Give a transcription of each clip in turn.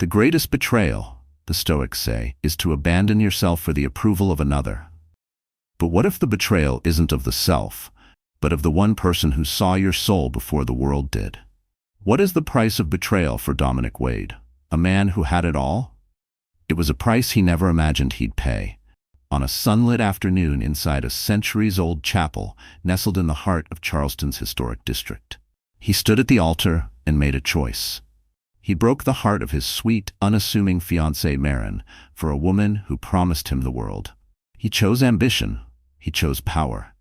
The greatest betrayal, the Stoics say, is to abandon yourself for the approval of another. But what if the betrayal isn't of the self, but of the one person who saw your soul before the world did? What is the price of betrayal for Dominic Wade, a man who had it all? It was a price he never imagined he'd pay. On a sunlit afternoon inside a centuries-old chapel nestled in the heart of Charleston's historic district, he stood at the altar and made a choice. He broke the heart of his sweet, unassuming fiancée Marin for a woman who promised him the world. He chose ambition. He chose power.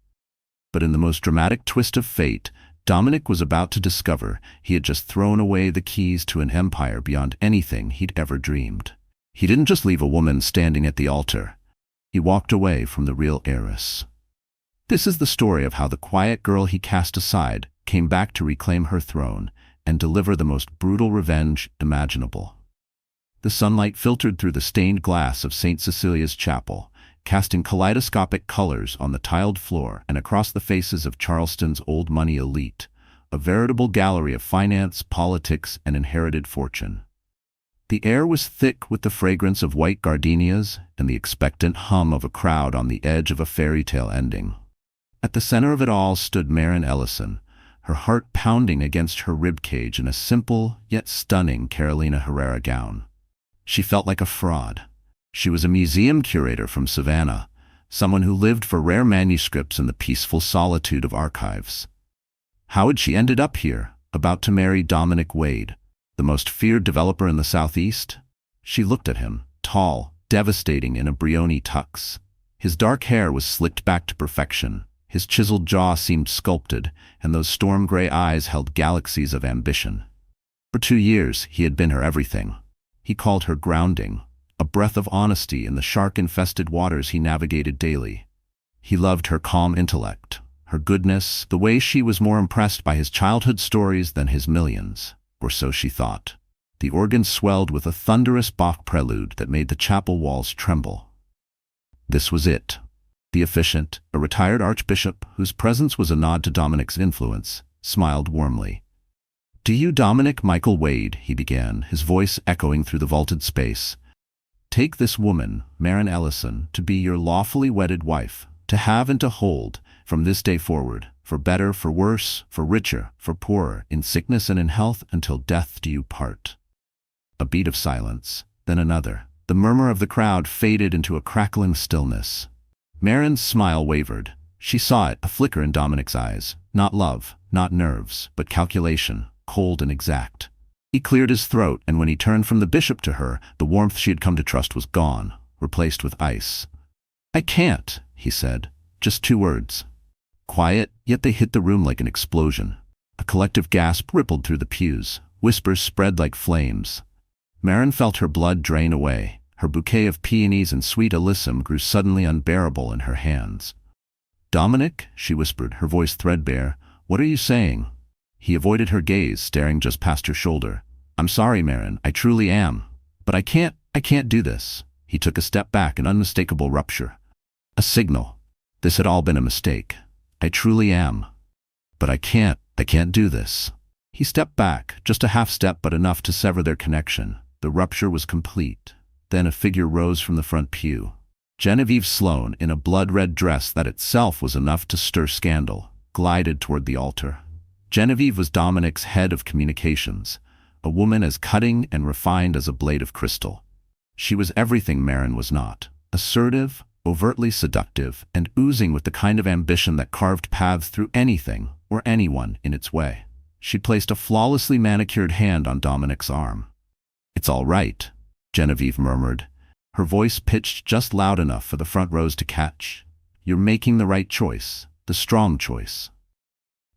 But in the most dramatic twist of fate, Dominic was about to discover he had just thrown away the keys to an empire beyond anything he'd ever dreamed. He didn't just leave a woman standing at the altar. He walked away from the real heiress. This is the story of how the quiet girl he cast aside came back to reclaim her throne and deliver the most brutal revenge imaginable. The sunlight filtered through the stained glass of St. Cecilia's chapel, casting kaleidoscopic colors on the tiled floor and across the faces of Charleston's old money elite, a veritable gallery of finance, politics, and inherited fortune. The air was thick with the fragrance of white gardenias and the expectant hum of a crowd on the edge of a fairy tale ending. At the center of it all stood Marin Ellison, her heart pounding against her ribcage in a simple yet stunning Carolina Herrera gown. She felt like a fraud. She was a museum curator from Savannah, someone who lived for rare manuscripts in the peaceful solitude of archives. How had she ended up here, about to marry Dominic Wade, the most feared developer in the Southeast? She looked at him, tall, devastating in a Brioni tux. His dark hair was slicked back to perfection. His chiseled jaw seemed sculpted, and those storm-gray eyes held galaxies of ambition. For 2 years, he had been her everything. He called her grounding, a breath of honesty in the shark-infested waters he navigated daily. He loved her calm intellect, her goodness, the way she was more impressed by his childhood stories than his millions, or so she thought. The organ swelled with a thunderous Bach prelude that made the chapel walls tremble. This was it. The officiant, a retired archbishop whose presence was a nod to Dominic's influence, smiled warmly. "Do you, Dominic Michael Wade," he began, his voice echoing through the vaulted space, "take this woman, Marin Ellison, to be your lawfully wedded wife, to have and to hold, from this day forward, for better, for worse, for richer, for poorer, in sickness and in health, until death do you part?" A beat of silence, then another. The murmur of the crowd faded into a crackling stillness. Marin's smile wavered. She saw it, a flicker in Dominic's eyes. Not love, not nerves, but calculation, cold and exact. He cleared his throat, and when he turned from the bishop to her, the warmth she had come to trust was gone, replaced with ice. "I can't," he said. Just 2 words. Quiet, yet they hit the room like an explosion. A collective gasp rippled through the pews. Whispers spread like flames. Marin felt her blood drain away. Her bouquet of peonies and sweet alyssum grew suddenly unbearable in her hands. "Dominic," she whispered, her voice threadbare, "what are you saying?" He avoided her gaze, staring just past her shoulder. "I'm sorry, Marin, I truly am. But I can't do this." He took a step back, an unmistakable rupture. A signal. This had all been a mistake. "I truly am. But I can't do this." He stepped back, just a half step but enough to sever their connection. The rupture was complete. Then a figure rose from the front pew. Genevieve Sloane, in a blood-red dress that itself was enough to stir scandal, glided toward the altar. Genevieve was Dominic's head of communications, a woman as cutting and refined as a blade of crystal. She was everything Marin was not: assertive, overtly seductive, and oozing with the kind of ambition that carved paths through anything or anyone in its way. She placed a flawlessly manicured hand on Dominic's arm. "It's all right," Genevieve murmured, her voice pitched just loud enough for the front rows to catch. "You're making the right choice, the strong choice."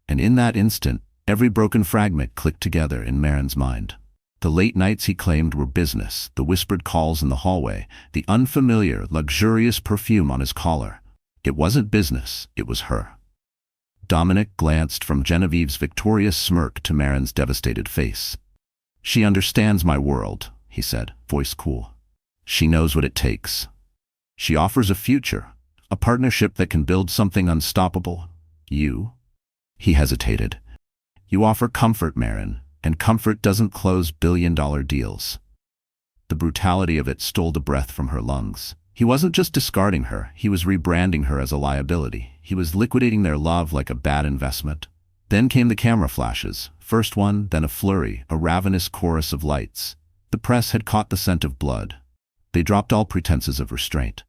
And in that instant, every broken fragment clicked together in Marin's mind. The late nights he claimed were business, the whispered calls in the hallway, the unfamiliar, luxurious perfume on his collar. It wasn't business, it was her. Dominic glanced from Genevieve's victorious smirk to Marin's devastated face. "She understands my world," he said, voice cool. "She knows what it takes. She offers a future, a partnership that can build something unstoppable. You?" He hesitated. "You offer comfort, Marin, and comfort doesn't close billion-dollar deals." The brutality of it stole the breath from her lungs. He wasn't just discarding her, he was rebranding her as a liability. He was liquidating their love like a bad investment. Then came the camera flashes. First one, then a flurry, a ravenous chorus of lights. The press had caught the scent of blood. They dropped all pretenses of restraint.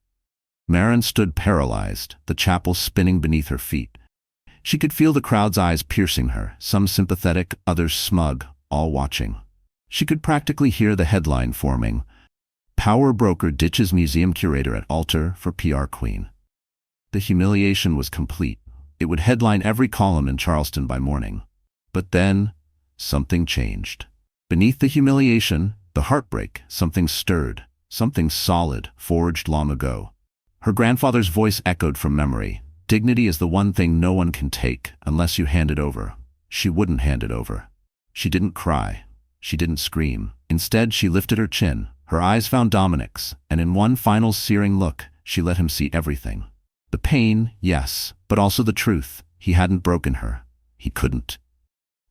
Maren stood paralyzed, the chapel spinning beneath her feet. She could feel the crowd's eyes piercing her, some sympathetic, others smug, all watching. She could practically hear the headline forming, "Power Broker Ditches Museum Curator at Altar for PR Queen." The humiliation was complete. It would headline every column in Charleston by morning. But then, something changed. Beneath the humiliation, the heartbreak, something stirred, something solid, forged long ago. Her grandfather's voice echoed from memory. Dignity is the one thing no one can take unless you hand it over. She wouldn't hand it over. She didn't cry. She didn't scream. Instead, she lifted her chin. Her eyes found Dominic's, and in one final searing look, she let him see everything. The pain, yes, but also the truth. He hadn't broken her. He couldn't.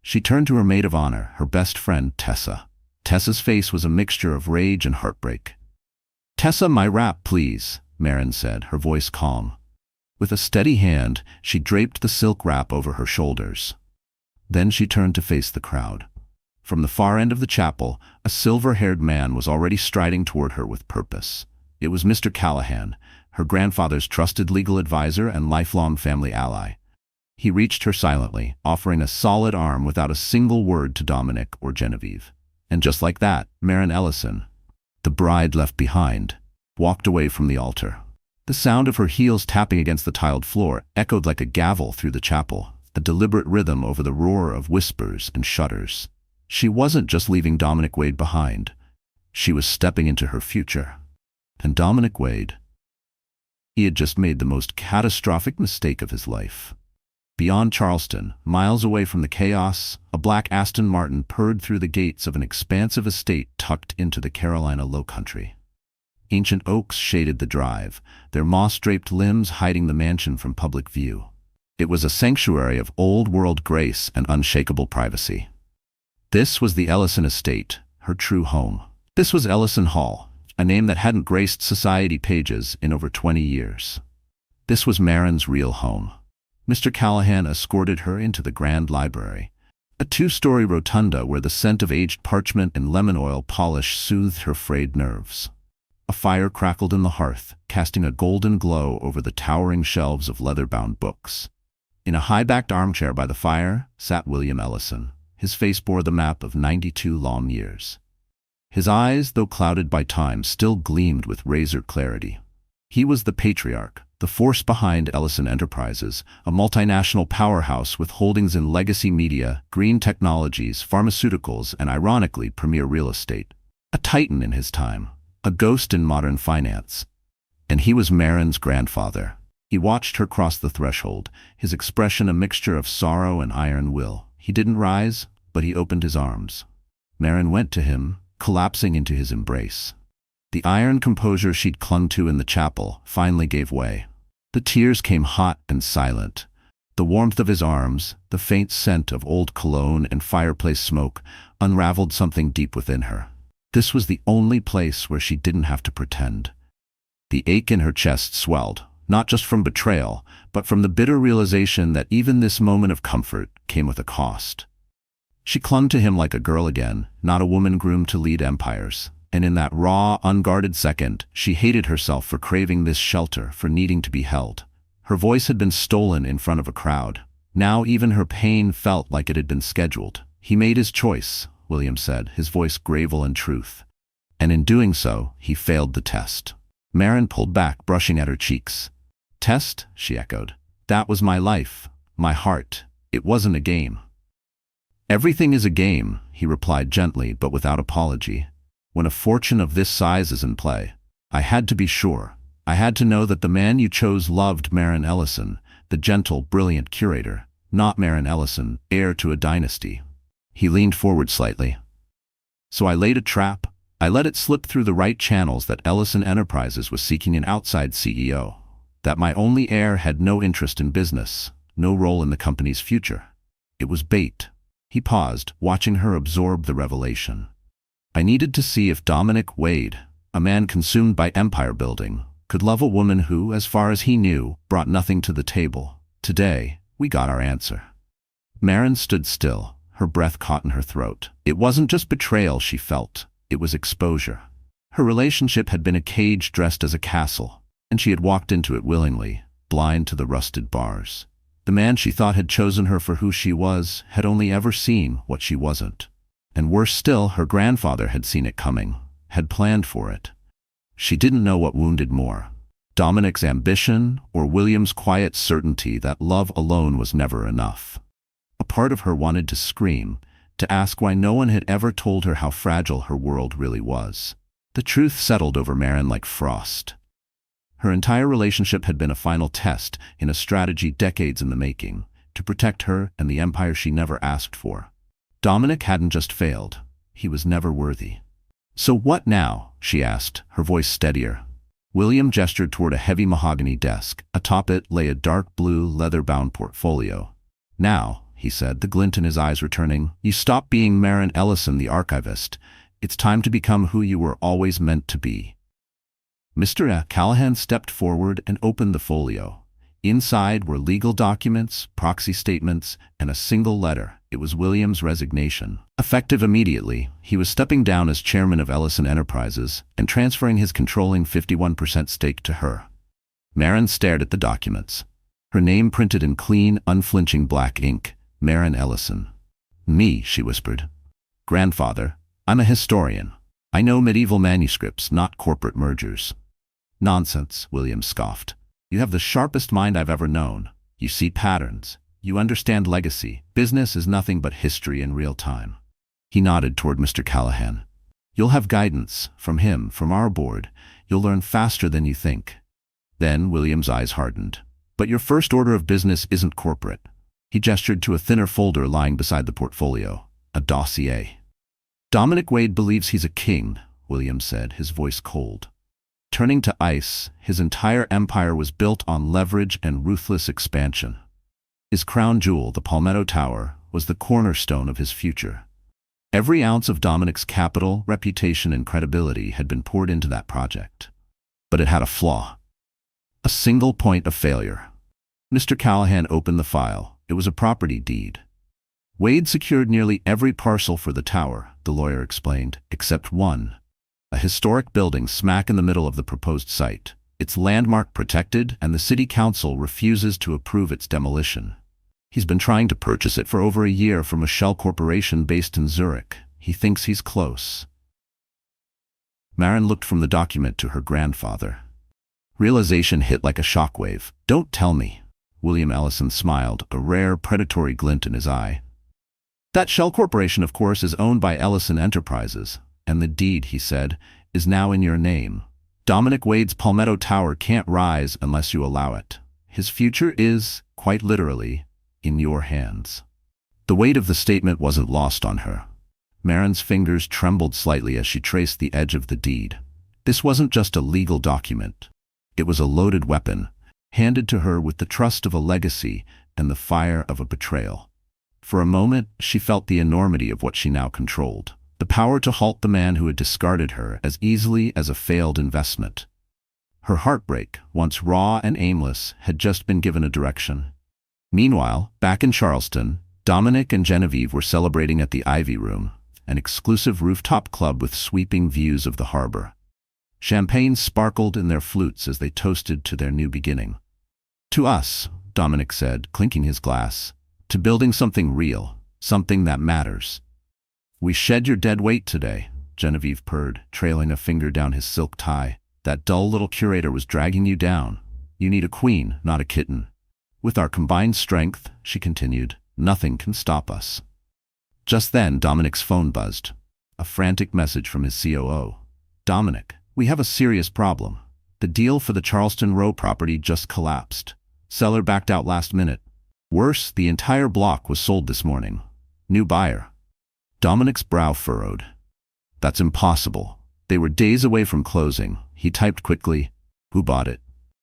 She turned to her maid of honor, her best friend, Tessa. Tessa's face was a mixture of rage and heartbreak. "Tessa, my wrap, please," Maren said, her voice calm. With a steady hand, she draped the silk wrap over her shoulders. Then she turned to face the crowd. From the far end of the chapel, a silver-haired man was already striding toward her with purpose. It was Mr. Callahan, her grandfather's trusted legal advisor and lifelong family ally. He reached her silently, offering a solid arm without a single word to Dominic or Genevieve. And just like that, Maren Ellison, the bride left behind, walked away from the altar. The sound of her heels tapping against the tiled floor echoed like a gavel through the chapel, a deliberate rhythm over the roar of whispers and shudders. She wasn't just leaving Dominic Wade behind. She was stepping into her future. And Dominic Wade, he had just made the most catastrophic mistake of his life. Beyond Charleston, miles away from the chaos, a black Aston Martin purred through the gates of an expansive estate tucked into the Carolina Lowcountry. Ancient oaks shaded the drive, their moss-draped limbs hiding the mansion from public view. It was a sanctuary of old-world grace and unshakable privacy. This was the Ellison estate, her true home. This was Ellison Hall, a name that hadn't graced society pages in over 20 years. This was Maren's real home. Mr. Callahan escorted her into the grand library, a two-story rotunda where the scent of aged parchment and lemon oil polish soothed her frayed nerves. A fire crackled in the hearth, casting a golden glow over the towering shelves of leather-bound books. In a high-backed armchair by the fire sat William Ellison. His face bore the map of 92 long years. His eyes, though clouded by time, still gleamed with razor clarity. He was the patriarch, the force behind Ellison Enterprises, a multinational powerhouse with holdings in legacy media, green technologies, pharmaceuticals, and ironically, premier real estate. A titan in his time. A ghost in modern finance. And he was Maren's grandfather. He watched her cross the threshold, his expression a mixture of sorrow and iron will. He didn't rise, but he opened his arms. Maren went to him, collapsing into his embrace. The iron composure she'd clung to in the chapel finally gave way. The tears came hot and silent. The warmth of his arms, the faint scent of old cologne and fireplace smoke, unraveled something deep within her. This was the only place where she didn't have to pretend. The ache in her chest swelled, not just from betrayal, but from the bitter realization that even this moment of comfort came with a cost. She clung to him like a girl again, not a woman groomed to lead empires. And in that raw, unguarded second, she hated herself for craving this shelter, for needing to be held. Her voice had been stolen in front of a crowd. Now even her pain felt like it had been scheduled. He made his choice, William said, his voice gravel in truth. And in doing so, he failed the test. Maren pulled back, brushing at her cheeks. "Test?" she echoed. "That was my life, my heart. It wasn't a game." "Everything is a game," he replied gently but without apology. "When a fortune of this size is in play, I had to be sure. I had to know that the man you chose loved Maren Ellison, the gentle, brilliant curator, not Maren Ellison, heir to a dynasty." He leaned forward slightly. "So I laid a trap. I let it slip through the right channels that Ellison Enterprises was seeking an outside CEO. That my only heir had no interest in business, no role in the company's future. It was bait." He paused, watching her absorb the revelation. I needed to see if Dominic Wade, a man consumed by empire building, could love a woman who, as far as he knew, brought nothing to the table. Today, we got our answer. Maren stood still, her breath caught in her throat. It wasn't just betrayal she felt, it was exposure. Her relationship had been a cage dressed as a castle, and she had walked into it willingly, blind to the rusted bars. The man she thought had chosen her for who she was had only ever seen what she wasn't. And worse still, her grandfather had seen it coming, had planned for it. She didn't know what wounded more, Dominic's ambition or William's quiet certainty that love alone was never enough. A part of her wanted to scream, to ask why no one had ever told her how fragile her world really was. The truth settled over Maren like frost. Her entire relationship had been a final test in a strategy decades in the making, to protect her and the empire she never asked for. Dominic hadn't just failed, he was never worthy. "So what now?" she asked, her voice steadier. William gestured toward a heavy mahogany desk. Atop it lay a dark blue, leather-bound portfolio. "Now," he said, the glint in his eyes returning, "you stop being Maren Ellison, the archivist. It's time to become who you were always meant to be." Mr. Callahan stepped forward and opened the folio. Inside were legal documents, proxy statements, and a single letter. It was William's resignation. Effective immediately, he was stepping down as chairman of Ellison Enterprises and transferring his controlling 51% stake to her. Maren stared at the documents. Her name printed in clean, unflinching black ink, Maren Ellison. "Me," she whispered. "Grandfather, I'm a historian. I know medieval manuscripts, not corporate mergers." "Nonsense," William scoffed. "You have the sharpest mind I've ever known. You see patterns. You understand legacy. Business is nothing but history in real time." He nodded toward Mr. Callahan. "You'll have guidance from him, from our board. You'll learn faster than you think." Then William's eyes hardened. "But your first order of business isn't corporate." He gestured to a thinner folder lying beside the portfolio, a dossier. "Dominic Wade believes he's a king," William said, his voice cold. Turning to ice, his entire empire was built on leverage and ruthless expansion. His crown jewel, the Palmetto Tower, was the cornerstone of his future. Every ounce of Dominic's capital, reputation, and credibility had been poured into that project. But it had a flaw. A single point of failure. Mr. Callahan opened the file. It was a property deed. Wade secured nearly every parcel for the tower, the lawyer explained, except one. A historic building smack in the middle of the proposed site. It's landmark protected, and the city council refuses to approve its demolition. He's been trying to purchase it for over a year from a shell corporation based in Zurich. He thinks he's close. Maren looked from the document to her grandfather. Realization hit like a shockwave. "Don't tell me." William Ellison smiled, a rare predatory glint in his eye. "That shell corporation, of course, is owned by Ellison Enterprises, and the deed," he said, "is now in your name. Dominic Wade's Palmetto Tower can't rise unless you allow it. His future is, quite literally, in your hands." The weight of the statement wasn't lost on her. Maren's fingers trembled slightly as she traced the edge of the deed. This wasn't just a legal document. It was a loaded weapon, handed to her with the trust of a legacy and the fire of a betrayal. For a moment, she felt the enormity of what she now controlled. The power to halt the man who had discarded her as easily as a failed investment. Her heartbreak, once raw and aimless, had just been given a direction. Meanwhile, back in Charleston, Dominic and Genevieve were celebrating at the Ivy Room, an exclusive rooftop club with sweeping views of the harbor. Champagne sparkled in their flutes as they toasted to their new beginning. "To us," Dominic said, clinking his glass, "to building something real, something that matters." "We shed your dead weight today," Genevieve purred, trailing a finger down his silk tie. "That dull little curator was dragging you down. You need a queen, not a kitten. With our combined strength," she continued, "nothing can stop us." Just then, Dominic's phone buzzed. A frantic message from his COO. "Dominic, we have a serious problem. The deal for the Charleston Row property just collapsed. Seller backed out last minute. Worse, the entire block was sold this morning. New buyer." Dominic's brow furrowed. "That's impossible. They were days away from closing." He typed quickly, "Who bought it?"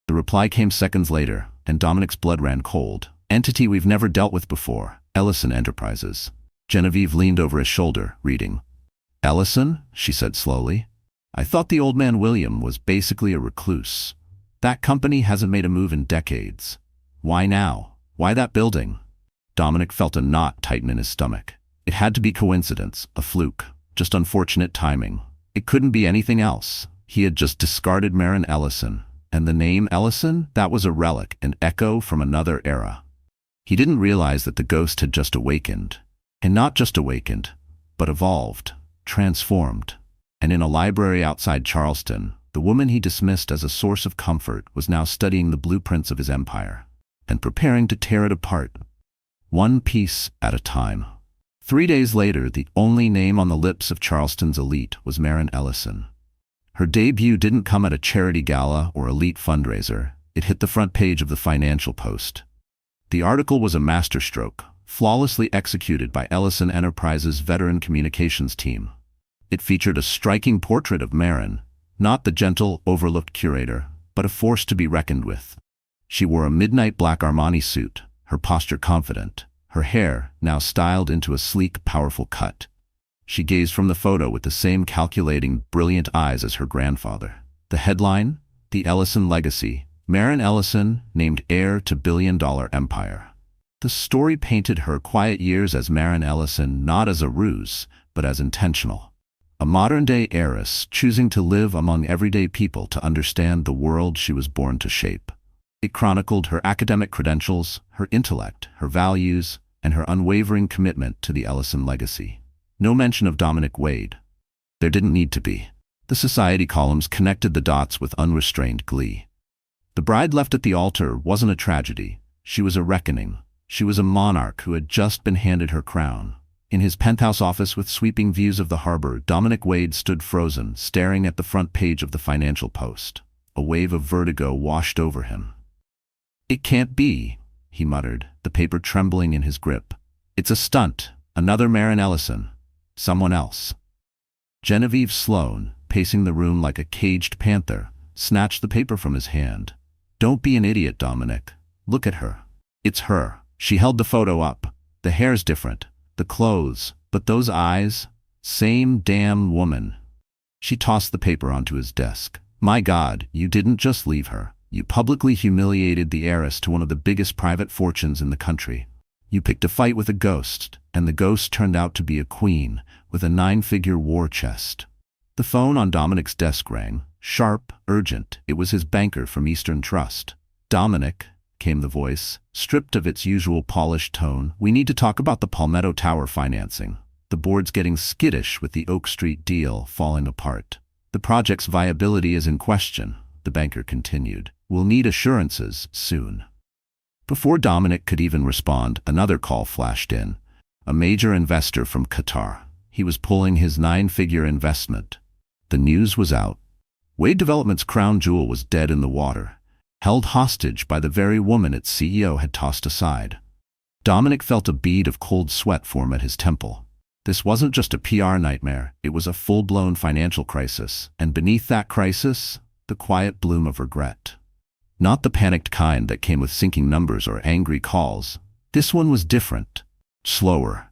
The reply came seconds later, and Dominic's blood ran cold. "Entity we've never dealt with before, Ellison Enterprises." Genevieve leaned over his shoulder, reading. Ellison, she said slowly. I thought the old man William was basically a recluse. That company hasn't made a move in decades. Why now? Why that building? Dominic felt a knot tighten in his stomach. It had to be coincidence, a fluke, just unfortunate timing. It couldn't be anything else. He had just discarded Maren Ellison, and the name Ellison, that was a relic, an echo from another era. He didn't realize that the ghost had just awakened. And not just awakened, but evolved, transformed. And in a library outside Charleston, the woman he dismissed as a source of comfort was now studying the blueprints of his empire and preparing to tear it apart, one piece at a time. 3 days later, the only name on the lips of Charleston's elite was Maren Ellison. Her debut didn't come at a charity gala or elite fundraiser. It hit the front page of the Financial Post. The article was a masterstroke, flawlessly executed by Ellison Enterprises' veteran communications team. It featured a striking portrait of Maren, not the gentle, overlooked curator, but a force to be reckoned with. She wore a midnight black Armani suit, her posture confident, her hair now styled into a sleek, powerful cut. She gazed from the photo with the same calculating, brilliant eyes as her grandfather. The headline, The Ellison Legacy, Maren Ellison named heir to billion-dollar empire. The story painted her quiet years as Maren Ellison not as a ruse, but as intentional. A modern-day heiress choosing to live among everyday people to understand the world she was born to shape. It chronicled her academic credentials, her intellect, her values, and her unwavering commitment to the Ellison legacy. No mention of Dominic Wade. There didn't need to be. The society columns connected the dots with unrestrained glee. The bride left at the altar wasn't a tragedy. She was a reckoning. She was a monarch who had just been handed her crown. In his penthouse office with sweeping views of the harbor, Dominic Wade stood frozen, staring at the front page of the Financial Post. A wave of vertigo washed over him. "It can't be," he muttered, the paper trembling in his grip. "It's a stunt. Another Maren Ellison. Someone else." Genevieve Sloane, pacing the room like a caged panther, snatched the paper from his hand. "Don't be an idiot, Dominic. Look at her. It's her." She held the photo up. The hair's different, the clothes, but those eyes, same damn woman. She tossed the paper onto his desk. "My God, you didn't just leave her. You publicly humiliated the heiress to one of the biggest private fortunes in the country. You picked a fight with a ghost, and the ghost turned out to be a queen with a 9-figure war chest." The phone on Dominic's desk rang, sharp, urgent. It was his banker from Eastern Trust. "Dominic," came the voice, stripped of its usual polished tone, "we need to talk about the Palmetto Tower financing. The board's getting skittish with the Oak Street deal falling apart. The project's viability is in question," the banker continued. "We'll need assurances soon." Before Dominic could even respond, another call flashed in. A major investor from Qatar. He was pulling his 9-figure investment. The news was out. Wade Development's crown jewel was dead in the water, held hostage by the very woman its CEO had tossed aside. Dominic felt a bead of cold sweat form at his temple. This wasn't just a PR nightmare, it was a full-blown financial crisis, and beneath that crisis, the quiet bloom of regret. Not the panicked kind that came with sinking numbers or angry calls. This one was different, slower,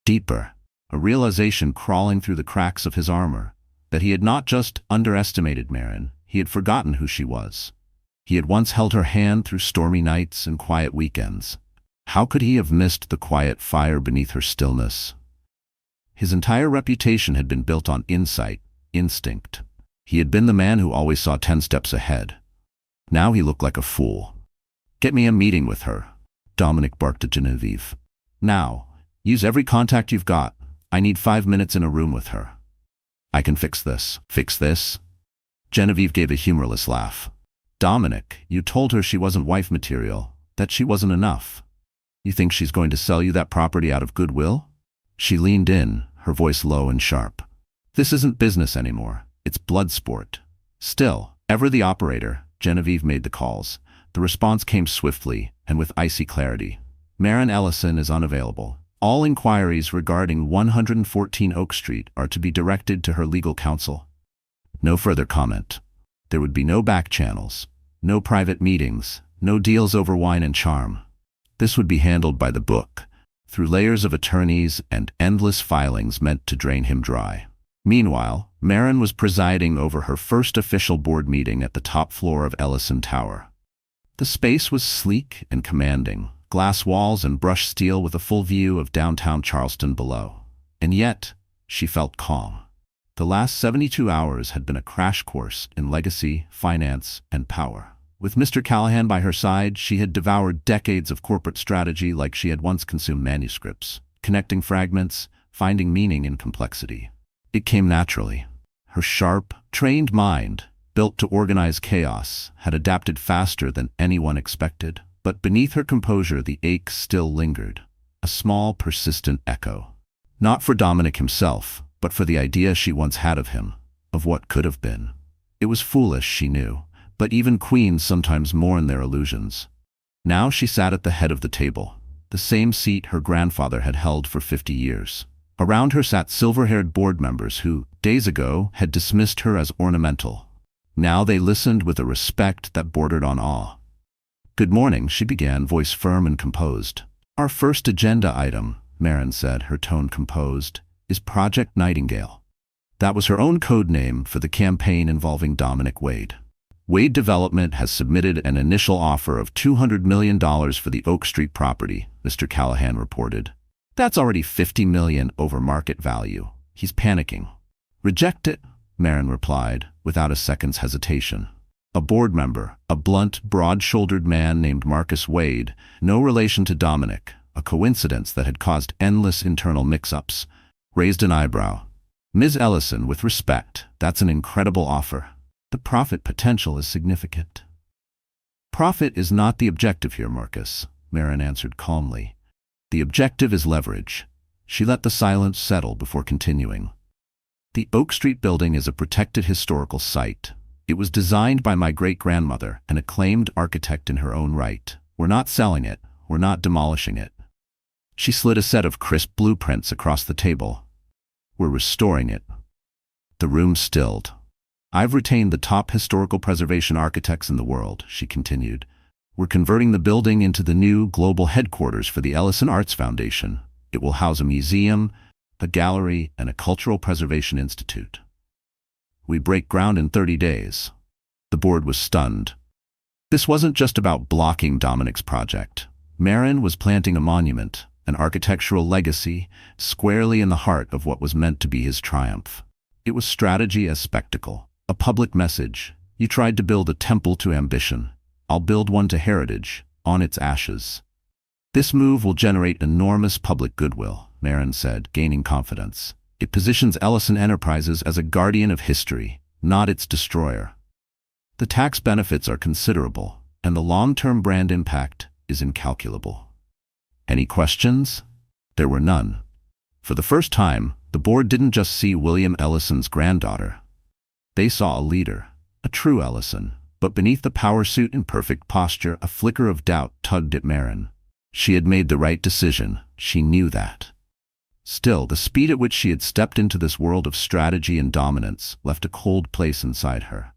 deeper, a realization crawling through the cracks of his armor, that he had not just underestimated Maren, he had forgotten who she was. He had once held her hand through stormy nights and quiet weekends. How could he have missed the quiet fire beneath her stillness? His entire reputation had been built on insight, instinct. He had been the man who always saw 10 steps ahead. Now he looked like a fool. "Get me a meeting with her," Dominic barked at Genevieve. "Now. Use every contact you've got. I need 5 minutes in a room with her." "I can fix this." "Fix this?" Genevieve gave a humorless laugh. "Dominic, you told her she wasn't wife material, that she wasn't enough. You think she's going to sell you that property out of goodwill?" She leaned in, her voice low and sharp. "This isn't business anymore. It's blood sport." Still, ever the operator, Genevieve made the calls. The response came swiftly and with icy clarity. "Maren Ellison is unavailable. All inquiries regarding 114 Oak Street are to be directed to her legal counsel." No further comment. There would be no back channels, no private meetings, no deals over wine and charm. This would be handled by the book, through layers of attorneys and endless filings meant to drain him dry. Meanwhile, Marin was presiding over her first official board meeting at the top floor of Ellison Tower. The space was sleek and commanding, glass walls and brushed steel with a full view of downtown Charleston below. And yet, she felt calm. The last 72 hours had been a crash course in legacy, finance, and power. With Mr. Callahan by her side, she had devoured decades of corporate strategy like she had once consumed manuscripts, connecting fragments, finding meaning in complexity. It came naturally. Her sharp, trained mind, built to organize chaos, had adapted faster than anyone expected. But beneath her composure, the ache still lingered, a small, persistent echo. Not for Dominic himself, but for the idea she once had of him, of what could have been. It was foolish, she knew, but even queens sometimes mourn their illusions. Now she sat at the head of the table, the same seat her grandfather had held for 50 years. Around her sat silver-haired board members who, days ago, had dismissed her as ornamental. Now they listened with a respect that bordered on awe. "Good morning," she began, voice firm and composed. "Our first agenda item," Marin said, her tone composed, "is Project Nightingale." That was her own code name for the campaign involving Dominic Wade. Wade Development has submitted an initial offer of $200 million for the Oak Street property, Mr. Callahan reported. "That's already $50 million over market value." He's panicking. "Reject it," Marin replied, without a second's hesitation. A board member, a blunt, broad-shouldered man named Marcus Wade, no relation to Dominic, a coincidence that had caused endless internal mix-ups, raised an eyebrow. "Ms. Ellison, with respect, that's an incredible offer. The profit potential is significant." "Profit is not the objective here, Marcus," Marin answered calmly. "The objective is leverage." She let the silence settle before continuing. "The Oak Street building is a protected historical site. It was designed by my great-grandmother, an acclaimed architect in her own right. We're not selling it. We're not demolishing it." She slid a set of crisp blueprints across the table. "We're restoring it." The room stilled. "I've retained the top historical preservation architects in the world," she continued. "We're converting the building into the new global headquarters for the Ellison Arts Foundation. It will house a museum, a gallery, and a cultural preservation institute. We break ground in 30 days. The board was stunned. This wasn't just about blocking Dominic's project. Marin was planting a monument, an architectural legacy, squarely in the heart of what was meant to be his triumph. It was strategy as spectacle, a public message. You tried to build a temple to ambition. I'll build one to heritage, on its ashes. This move will generate enormous public goodwill, Marin said, gaining confidence. It positions Ellison Enterprises as a guardian of history, not its destroyer. The tax benefits are considerable, and the long-term brand impact is incalculable. Any questions? There were none. For the first time, the board didn't just see William Ellison's granddaughter. They saw a leader, a true Ellison, but beneath the power suit in perfect posture, a flicker of doubt tugged at Marin. She had made the right decision, she knew that. Still, the speed at which she had stepped into this world of strategy and dominance left a cold place inside her.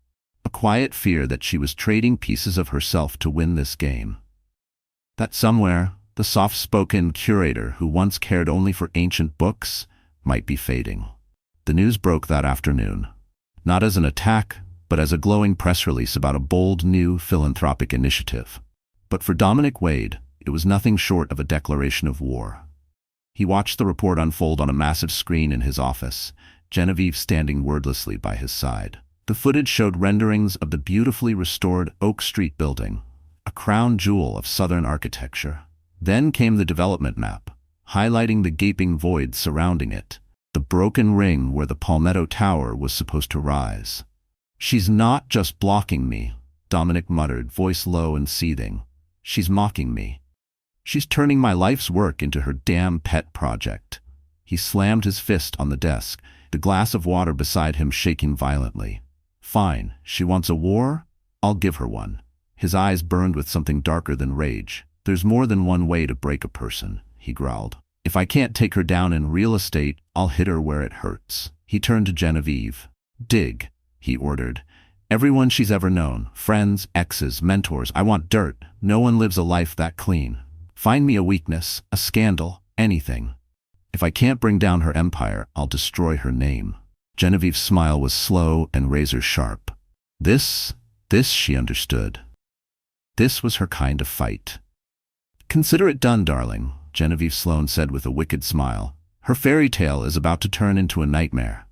A quiet fear that she was trading pieces of herself to win this game. That somewhere, the soft-spoken curator who once cared only for ancient books might be fading. The news broke that afternoon. Not as an attack, but as a glowing press release about a bold new philanthropic initiative. But for Dominic Wade, it was nothing short of a declaration of war. He watched the report unfold on a massive screen in his office, Genevieve standing wordlessly by his side. The footage showed renderings of the beautifully restored Oak Street building, a crown jewel of Southern architecture. Then came the development map, highlighting the gaping void surrounding it, the broken ring where the Palmetto Tower was supposed to rise. "She's not just blocking me," Dominic muttered, voice low and seething. "She's mocking me. She's turning my life's work into her damn pet project." He slammed his fist on the desk, the glass of water beside him shaking violently. "Fine, she wants a war? I'll give her one." His eyes burned with something darker than rage. "There's more than one way to break a person," he growled. "If I can't take her down in real estate, I'll hit her where it hurts." He turned to Genevieve. "Dig," he ordered. "Everyone she's ever known, friends, exes, mentors. I want dirt. No one lives a life that clean. Find me a weakness, a scandal, anything. If I can't bring down her empire, I'll destroy her name." Genevieve's smile was slow and razor-sharp. This, she understood. This was her kind of fight. "Consider it done, darling," Genevieve Sloane said with a wicked smile. Her fairy tale is about to turn into a nightmare.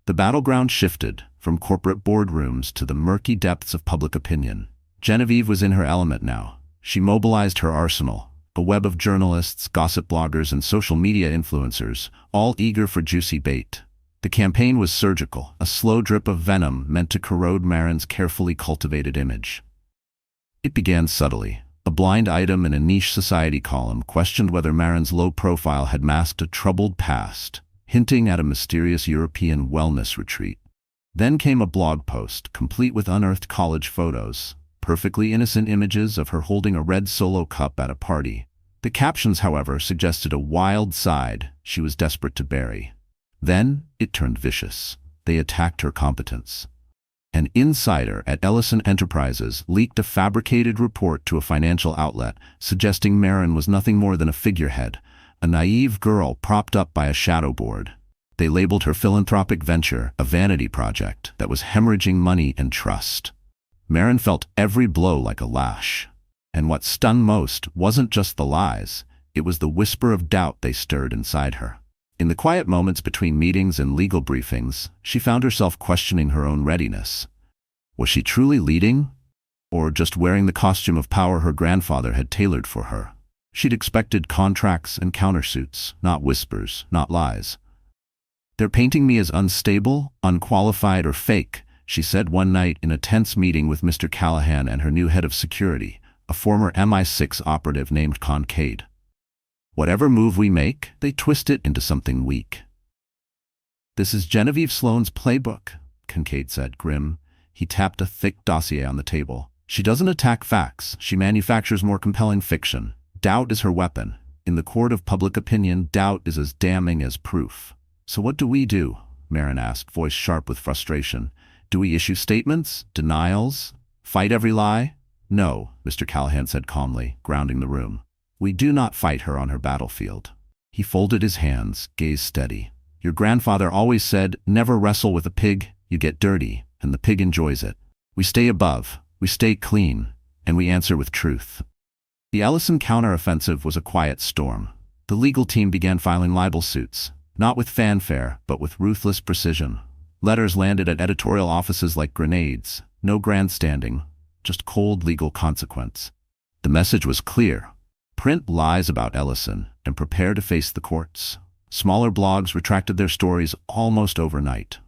The battleground shifted, from corporate boardrooms to the murky depths of public opinion. Genevieve was in her element now. She mobilized her arsenal, a web of journalists, gossip bloggers, and social media influencers, all eager for juicy bait. The campaign was surgical, a slow drip of venom meant to corrode Marin's carefully cultivated image. It began subtly. A blind item in a niche society column questioned whether Marin's low profile had masked a troubled past, hinting at a mysterious European wellness retreat. Then came a blog post, complete with unearthed college photos, perfectly innocent images of her holding a red Solo cup at a party. The captions, however, suggested a wild side she was desperate to bury. Then it turned vicious. They attacked her competence. An insider at Ellison Enterprises leaked a fabricated report to a financial outlet, suggesting Marin was nothing more than a figurehead, a naive girl propped up by a shadow board. They labeled her philanthropic venture a vanity project that was hemorrhaging money and trust. Marin felt every blow like a lash. And what stung most wasn't just the lies, it was the whisper of doubt they stirred inside her. In the quiet moments between meetings and legal briefings, she found herself questioning her own readiness. Was she truly leading? Or just wearing the costume of power her grandfather had tailored for her? She'd expected contracts and countersuits, not whispers, not lies. "They're painting me as unstable, unqualified, or fake," she said one night in a tense meeting with Mr. Callahan and her new head of security, a former MI6 operative named Kincaid. "Whatever move we make, they twist it into something weak." "This is Genevieve Sloane's playbook," Kincaid said, grim. He tapped a thick dossier on the table. "She doesn't attack facts. She manufactures more compelling fiction. Doubt is her weapon. In the court of public opinion, doubt is as damning as proof." "So what do we do?" Marin asked, voice sharp with frustration. "Do we issue statements? Denials? Fight every lie?" "No," Mr. Callahan said calmly, grounding the room. "We do not fight her on her battlefield." He folded his hands, gaze steady. "Your grandfather always said, never wrestle with a pig, you get dirty, and the pig enjoys it. We stay above, we stay clean, and we answer with truth." The Ellison counteroffensive was a quiet storm. The legal team began filing libel suits, not with fanfare, but with ruthless precision. Letters landed at editorial offices like grenades, no grandstanding, just cold legal consequence. The message was clear. Print lies about Ellison and prepare to face the courts. Smaller blogs retracted their stories almost overnight.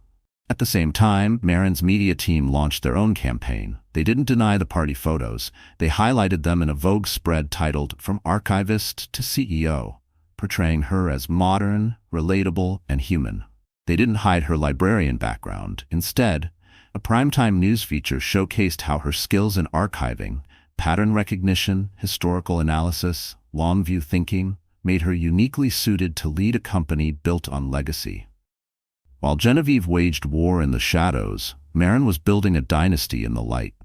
At the same time, Marin's media team launched their own campaign. They didn't deny the party photos. They highlighted them in a Vogue spread titled "From Archivist to CEO," portraying her as modern, relatable, and human. They didn't hide her librarian background. Instead, a primetime news feature showcased how her skills in archiving, pattern recognition, historical analysis, long-view thinking, made her uniquely suited to lead a company built on legacy. While Genevieve waged war in the shadows, Marin was building a dynasty in the light.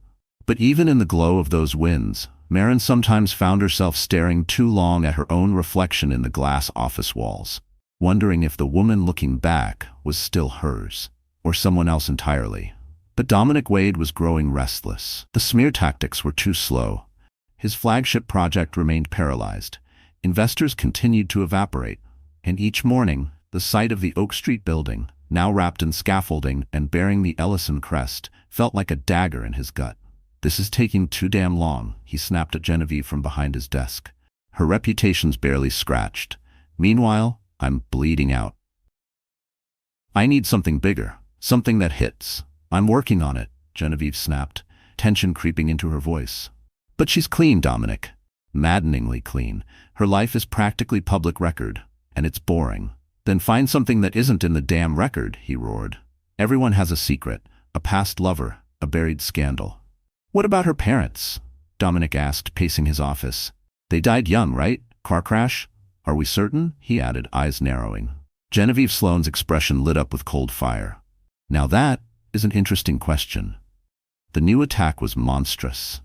But even in the glow of those wins, Marin sometimes found herself staring too long at her own reflection in the glass office walls, wondering if the woman looking back was still hers, or someone else entirely. But Dominic Wade was growing restless. The smear tactics were too slow. His flagship project remained paralyzed. Investors continued to evaporate, and each morning, the sight of the Oak Street building, now wrapped in scaffolding and bearing the Ellison crest, felt like a dagger in his gut. "This is taking too damn long," he snapped at Genevieve from behind his desk. "Her reputation's barely scratched. Meanwhile, I'm bleeding out. I need something bigger, something that hits. I'm working on it," Genevieve snapped, tension creeping into her voice. "But she's clean, Dominic. Maddeningly clean. Her life is practically public record, and it's boring." "Then find something that isn't in the damn record," he roared. "Everyone has a secret, a past lover, a buried scandal." "What about her parents?" Dominic asked, pacing his office. "They died young, right? Car crash? Are we certain?" he added, eyes narrowing. Genevieve Sloane's expression lit up with cold fire. "Now that is an interesting question." The new attack was monstrous.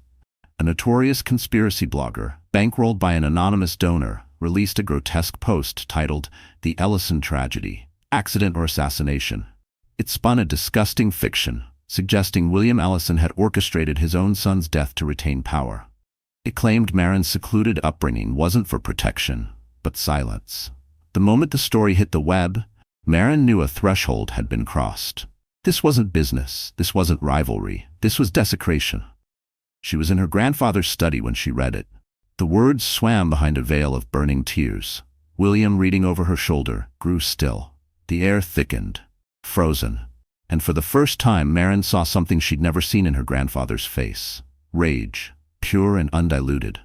A notorious conspiracy blogger, bankrolled by an anonymous donor, released a grotesque post titled "The Ellison Tragedy: Accident or Assassination." It spun a disgusting fiction, suggesting William Ellison had orchestrated his own son's death to retain power. It claimed Marin's secluded upbringing wasn't for protection, but silence. The moment the story hit the web, Marin knew a threshold had been crossed. This wasn't business, this wasn't rivalry, this was desecration. She was in her grandfather's study when she read it. The words swam behind a veil of burning tears. William, reading over her shoulder, grew still. The air thickened, frozen. And for the first time, Marin saw something she'd never seen in her grandfather's face. Rage, pure and undiluted.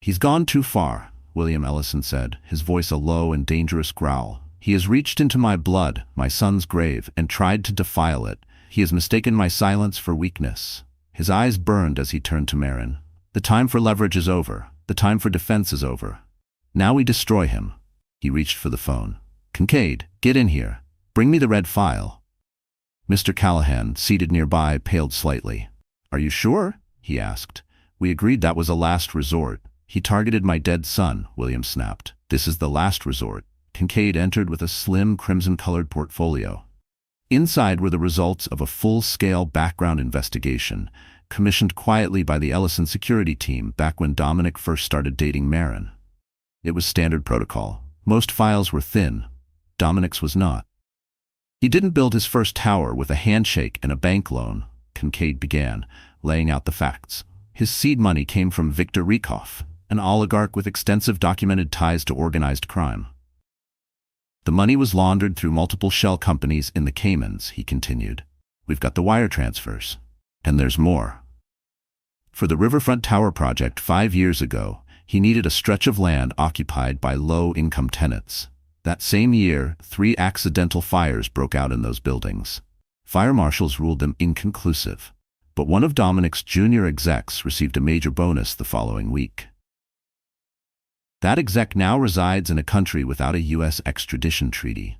"He's gone too far," William Ellison said, his voice a low and dangerous growl. "He has reached into my blood, my son's grave, and tried to defile it. He has mistaken my silence for weakness." His eyes burned as he turned to Marin. "The time for leverage is over. The time for defense is over. Now we destroy him." He reached for the phone. "Kincaid, get in here. Bring me the red file." Mr. Callahan, seated nearby, paled slightly. "Are you sure?" he asked. "We agreed that was a last resort." "He targeted my dead son," William snapped. "This is the last resort." Kincaid entered with a slim, crimson-colored portfolio. Inside were the results of a full-scale background investigation, commissioned quietly by the Ellison security team back when Dominic first started dating Marin. It was standard protocol. Most files were thin. Dominic's was not. "He didn't build his first tower with a handshake and a bank loan," Kincaid began, laying out the facts. "His seed money came from Viktor Rykov, an oligarch with extensive documented ties to organized crime. The money was laundered through multiple shell companies in the Caymans," he continued. "We've got the wire transfers. And there's more. For the Riverfront Tower project 5 years ago, he needed a stretch of land occupied by low-income tenants. That same year, 3 accidental fires broke out in those buildings. Fire marshals ruled them inconclusive. But one of Dominic's junior execs received a major bonus the following week. That exec now resides in a country without a U.S. extradition treaty."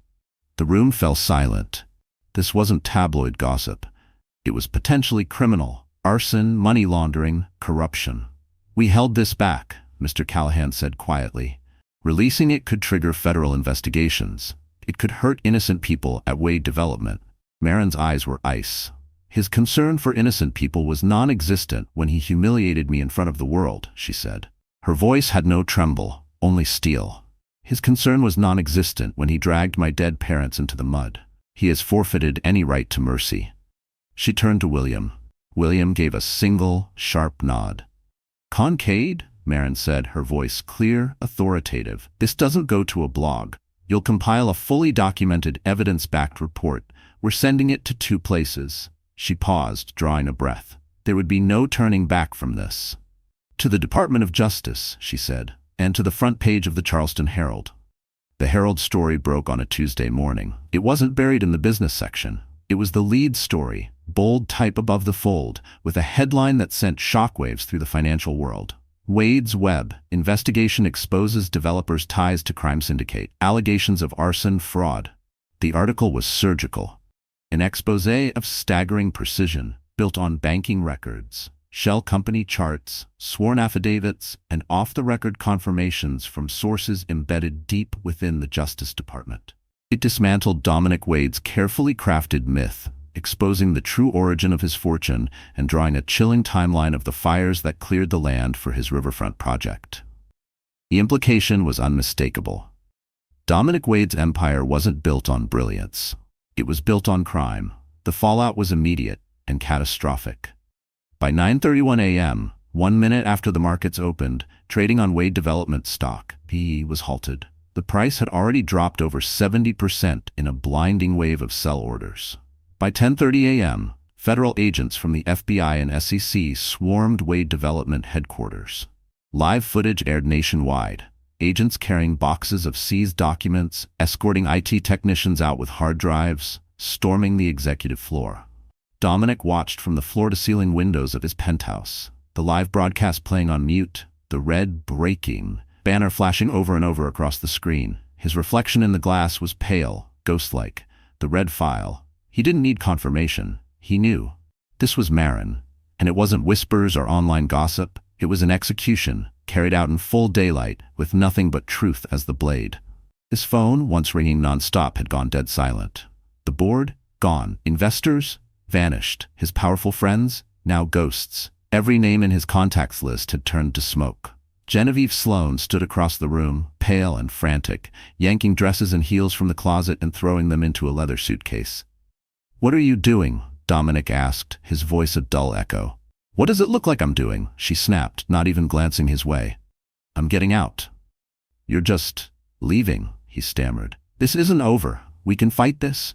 The room fell silent. This wasn't tabloid gossip. It was potentially criminal. Arson, money laundering, corruption. "We held this back," Mr. Callahan said quietly. "Releasing it could trigger federal investigations. It could hurt innocent people at Wade Development." Marin's eyes were ice. "His concern for innocent people was non-existent when he humiliated me in front of the world," she said. Her voice had no tremble, only steel. "His concern was non-existent when he dragged my dead parents into the mud. He has forfeited any right to mercy." She turned to William. William gave a single, sharp nod. "Kincaid," Marin said, her voice clear, authoritative. "This doesn't go to a blog. You'll compile a fully documented, evidence-backed report. We're sending it to 2 places." She paused, drawing a breath. "There would be no turning back from this. To the Department of Justice," she said, "and to the front page of the Charleston Herald." The Herald story broke on a Tuesday morning. It wasn't buried in the business section. It was the lead story, bold type above the fold, with a headline that sent shockwaves through the financial world. "Wade's Web. Investigation exposes developers' ties to crime syndicate. Allegations of arson, fraud." The article was surgical. An exposé of staggering precision, built on banking records, shell company charts, sworn affidavits, and off-the-record confirmations from sources embedded deep within the Justice Department. It dismantled Dominic Wade's carefully crafted myth, exposing the true origin of his fortune and drawing a chilling timeline of the fires that cleared the land for his riverfront project. The implication was unmistakable. Dominic Wade's empire wasn't built on brilliance. It was built on crime. The fallout was immediate and catastrophic. By 9:31 a.m., 1 minute after the markets opened, trading on Wade Development stock, PE, was halted. The price had already dropped over 70% in a blinding wave of sell orders. By 10:30 a.m., federal agents from the FBI and SEC swarmed Wade Development headquarters. Live footage aired nationwide. Agents carrying boxes of seized documents, escorting IT technicians out with hard drives, storming the executive floor. Dominic watched from the floor-to-ceiling windows of his penthouse, the live broadcast playing on mute, the red breaking banner flashing over and over across the screen. His reflection in the glass was pale, ghost-like. The red file. He didn't need confirmation. He knew. This was Marin. And it wasn't whispers or online gossip. It was an execution, carried out in full daylight, with nothing but truth as the blade. His phone, once ringing non-stop, had gone dead silent. The board, gone. Investors? Vanished. His powerful friends? Now ghosts. Every name in his contacts list had turned to smoke. Genevieve Sloane stood across the room, pale and frantic, yanking dresses and heels from the closet and throwing them into a leather suitcase. "What are you doing?" Dominic asked, his voice a dull echo. "What does it look like I'm doing?" she snapped, not even glancing his way. "I'm getting out." "You're just leaving," he stammered. "This isn't over. We can fight this."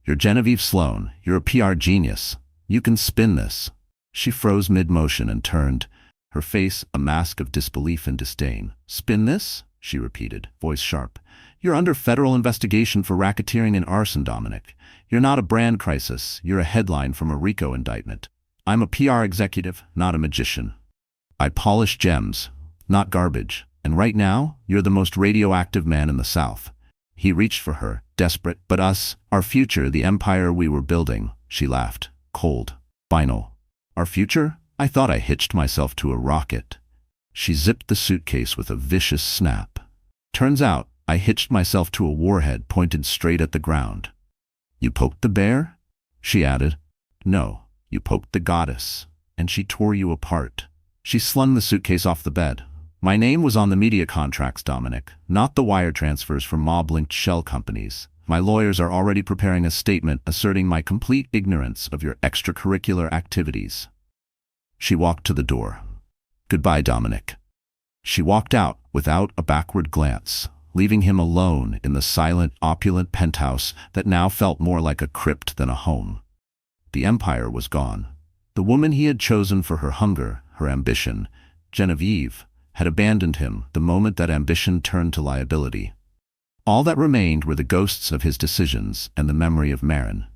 "You're Genevieve Sloane. You're a PR genius. You can spin this." She froze mid-motion and turned, her face a mask of disbelief and disdain. "Spin this?" she repeated, voice sharp. "You're under federal investigation for racketeering and arson, Dominic. You're not a brand crisis. You're a headline from a RICO indictment. I'm a PR executive, not a magician. I polish gems, not garbage. And right now, you're the most radioactive man in the South." He reached for her, desperate. "But us, our future, the empire we were building," she laughed, cold, final. "Our future? I thought I hitched myself to a rocket." She zipped the suitcase with a vicious snap. "Turns out, I hitched myself to a warhead pointed straight at the ground." "You poked the bear?" she added. "No, you poked the goddess, and she tore you apart." She slung the suitcase off the bed. "My name was on the media contracts, Dominic, not the wire transfers from mob-linked shell companies. My lawyers are already preparing a statement asserting my complete ignorance of your extracurricular activities." She walked to the door. "Goodbye, Dominic." She walked out without a backward glance, leaving him alone in the silent, opulent penthouse that now felt more like a crypt than a home. The empire was gone. The woman he had chosen for her hunger, her ambition, Genevieve, had abandoned him the moment that ambition turned to liability. All that remained were the ghosts of his decisions and the memory of Marin.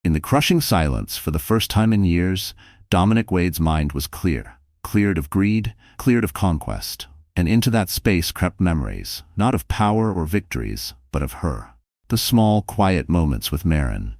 In the crushing silence, for the first time in years, Dominic Wade's mind was clear, cleared of greed, cleared of conquest. And into that space crept memories, not of power or victories, but of her. The small, quiet moments with Marin.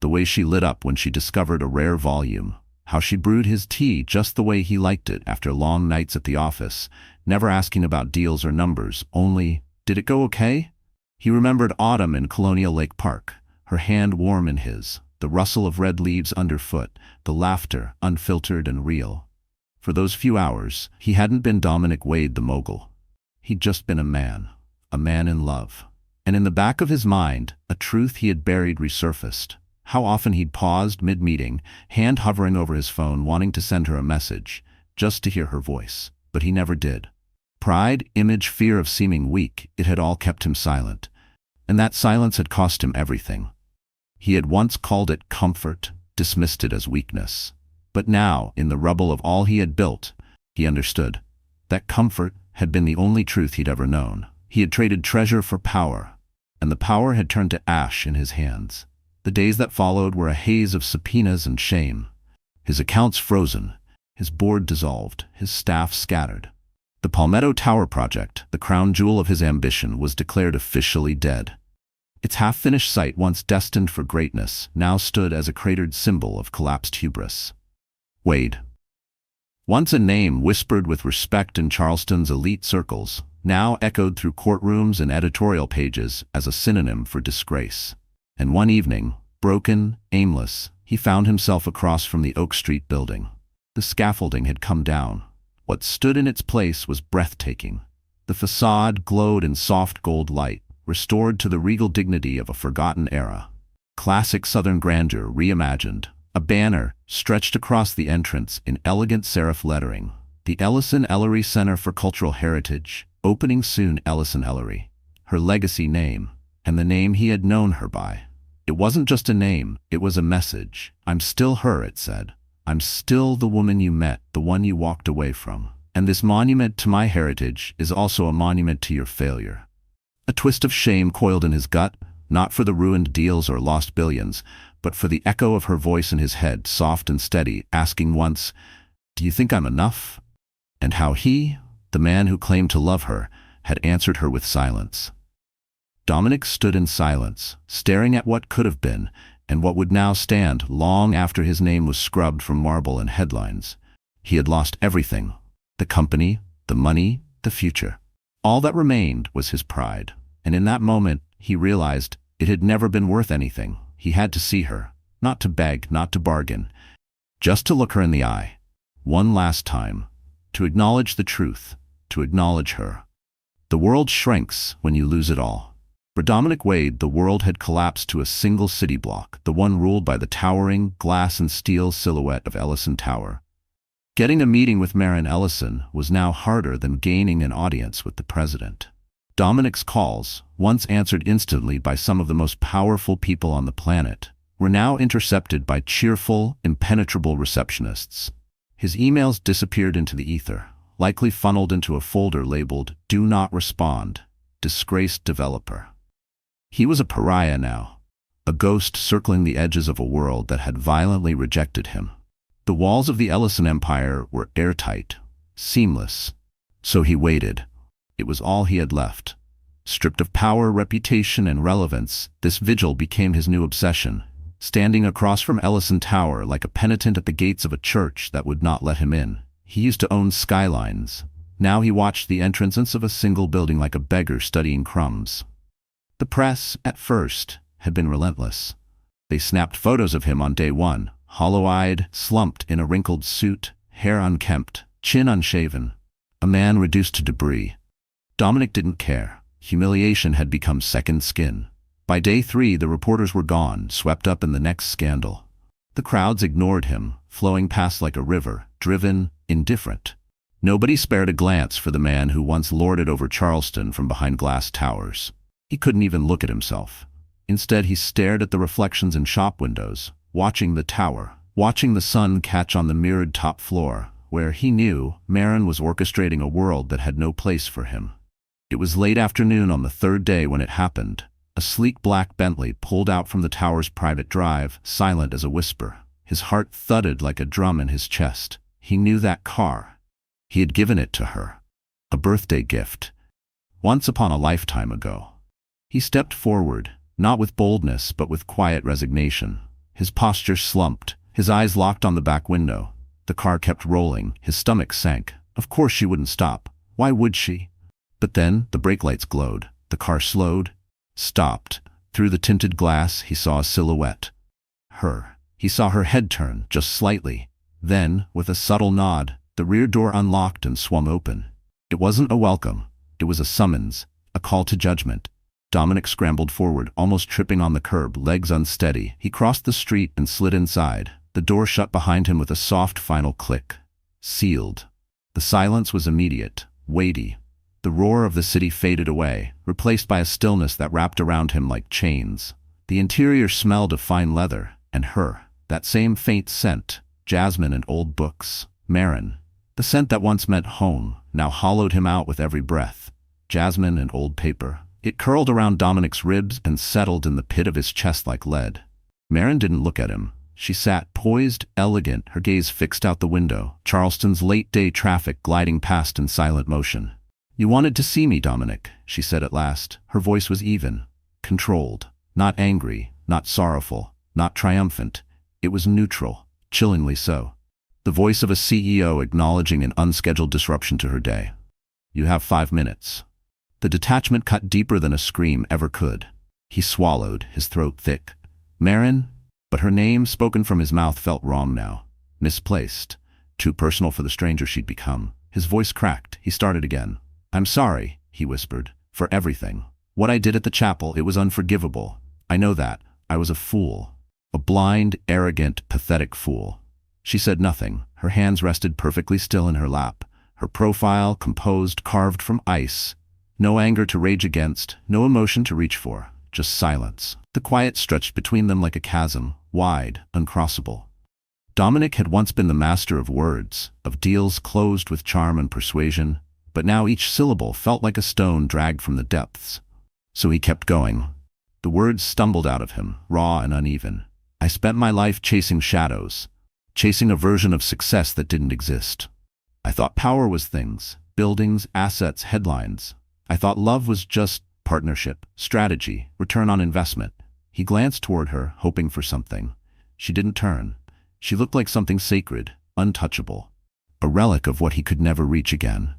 The way she lit up when she discovered a rare volume. How she brewed his tea just the way he liked it after long nights at the office, never asking about deals or numbers, only, "Did it go okay?" He remembered autumn in Colonial Lake Park, her hand warm in his, the rustle of red leaves underfoot, the laughter, unfiltered and real. For those few hours, he hadn't been Dominic Wade the mogul. He'd just been a man in love. And in the back of his mind, a truth he had buried resurfaced. How often he'd paused mid-meeting, hand hovering over his phone wanting to send her a message, just to hear her voice. But he never did. Pride, image, fear of seeming weak, it had all kept him silent. And that silence had cost him everything. He had once called it comfort, dismissed it as weakness. But now, in the rubble of all he had built, he understood. That comfort had been the only truth he'd ever known. He had traded treasure for power, and the power had turned to ash in his hands. The days that followed were a haze of subpoenas and shame. His accounts frozen, his board dissolved, his staff scattered. The Palmetto Tower project, the crown jewel of his ambition, was declared officially dead. Its half-finished site, once destined for greatness, now stood as a cratered symbol of collapsed hubris. Wade. Once a name whispered with respect in Charleston's elite circles, now echoed through courtrooms and editorial pages as a synonym for disgrace. And one evening, broken, aimless, he found himself across from the Oak Street building. The scaffolding had come down. What stood in its place was breathtaking. The facade glowed in soft gold light, restored to the regal dignity of a forgotten era. Classic Southern grandeur reimagined. A banner stretched across the entrance in elegant serif lettering. The Ellison Ellery Center for Cultural Heritage, opening soon. Ellison Ellery. Her legacy name, and the name he had known her by. It wasn't just a name, it was a message. "I'm still her," it said. "I'm still the woman you met, the one you walked away from. And this monument to my heritage is also a monument to your failure." A twist of shame coiled in his gut, not for the ruined deals or lost billions, but for the echo of her voice in his head, soft and steady, asking once, "Do you think I'm enough?" And how he, the man who claimed to love her, had answered her with silence. Dominic stood in silence, staring at what could have been, and what would now stand long after his name was scrubbed from marble and headlines. He had lost everything. The company, the money, the future. All that remained was his pride. And in that moment, he realized it had never been worth anything. He had to see her, not to beg, not to bargain, just to look her in the eye. One last time. To acknowledge the truth, to acknowledge her. The world shrinks when you lose it all. For Dominic Wade, the world had collapsed to a single city block, the one ruled by the towering glass and steel silhouette of Ellison Tower. Getting a meeting with Marin Ellison was now harder than gaining an audience with the president. Dominic's calls, once answered instantly by some of the most powerful people on the planet, were now intercepted by cheerful, impenetrable receptionists. His emails disappeared into the ether, likely funneled into a folder labeled "Do Not Respond, Disgraced Developer." He was a pariah now, a ghost circling the edges of a world that had violently rejected him. The walls of the Ellison Empire were airtight, seamless. So he waited. It was all he had left. Stripped of power, reputation, and relevance, this vigil became his new obsession, standing across from Ellison Tower like a penitent at the gates of a church that would not let him in. He used to own skylines. Now he watched the entrance of a single building like a beggar studying crumbs. The press, at first, had been relentless. They snapped photos of him on day one, hollow-eyed, slumped in a wrinkled suit, hair unkempt, chin unshaven, a man reduced to debris. Dominic didn't care. Humiliation had become second skin. By day 3, the reporters were gone, swept up in the next scandal. The crowds ignored him, flowing past like a river, driven, indifferent. Nobody spared a glance for the man who once lorded over Charleston from behind glass towers. He couldn't even look at himself. Instead, he stared at the reflections in shop windows, watching the tower, watching the sun catch on the mirrored top floor, where he knew Marin was orchestrating a world that had no place for him. It was late afternoon on the third day when it happened. A sleek black Bentley pulled out from the tower's private drive, silent as a whisper. His heart thudded like a drum in his chest. He knew that car. He had given it to her. A birthday gift. Once upon a lifetime ago. He stepped forward, not with boldness but with quiet resignation. His posture slumped, his eyes locked on the back window. The car kept rolling, his stomach sank. Of course she wouldn't stop. Why would she? But then the brake lights glowed. The car slowed, stopped. Through the tinted glass, he saw a silhouette. Her. He saw her head turn, just slightly. Then, with a subtle nod, the rear door unlocked and swung open. It wasn't a welcome. It was a summons, a call to judgment. Dominic scrambled forward, almost tripping on the curb, legs unsteady. He crossed the street and slid inside. The door shut behind him with a soft final click. Sealed. The silence was immediate, weighty. The roar of the city faded away, replaced by a stillness that wrapped around him like chains. The interior smelled of fine leather, and her. That same faint scent, jasmine and old books. Marin. The scent that once meant home, now hollowed him out with every breath. Jasmine and old paper. It curled around Dominic's ribs and settled in the pit of his chest like lead. Marin didn't look at him. She sat poised, elegant, her gaze fixed out the window, Charleston's late-day traffic gliding past in silent motion. "You wanted to see me, Dominic," she said at last. Her voice was even, controlled, not angry, not sorrowful, not triumphant. It was neutral, chillingly so. The voice of a CEO acknowledging an unscheduled disruption to her day. "You have 5 minutes." The detachment cut deeper than a scream ever could. He swallowed, his throat thick. Marin? But her name, spoken from his mouth, felt wrong now. Misplaced. Too personal for the stranger she'd become. His voice cracked. He started again. "I'm sorry," he whispered, "for everything. What I did at the chapel, it was unforgivable. I know that. I was a fool. A blind, arrogant, pathetic fool." She said nothing. Her hands rested perfectly still in her lap. Her profile, composed, carved from ice. No anger to rage against, no emotion to reach for, just silence. The quiet stretched between them like a chasm, wide, uncrossable. Dominic had once been the master of words, of deals closed with charm and persuasion, but now each syllable felt like a stone dragged from the depths. So he kept going. The words stumbled out of him, raw and uneven. "I spent my life chasing shadows, chasing a version of success that didn't exist. I thought power was things, buildings, assets, headlines. I thought love was just partnership, strategy, return on investment." He glanced toward her, hoping for something. She didn't turn. She looked like something sacred, untouchable, a relic of what he could never reach again.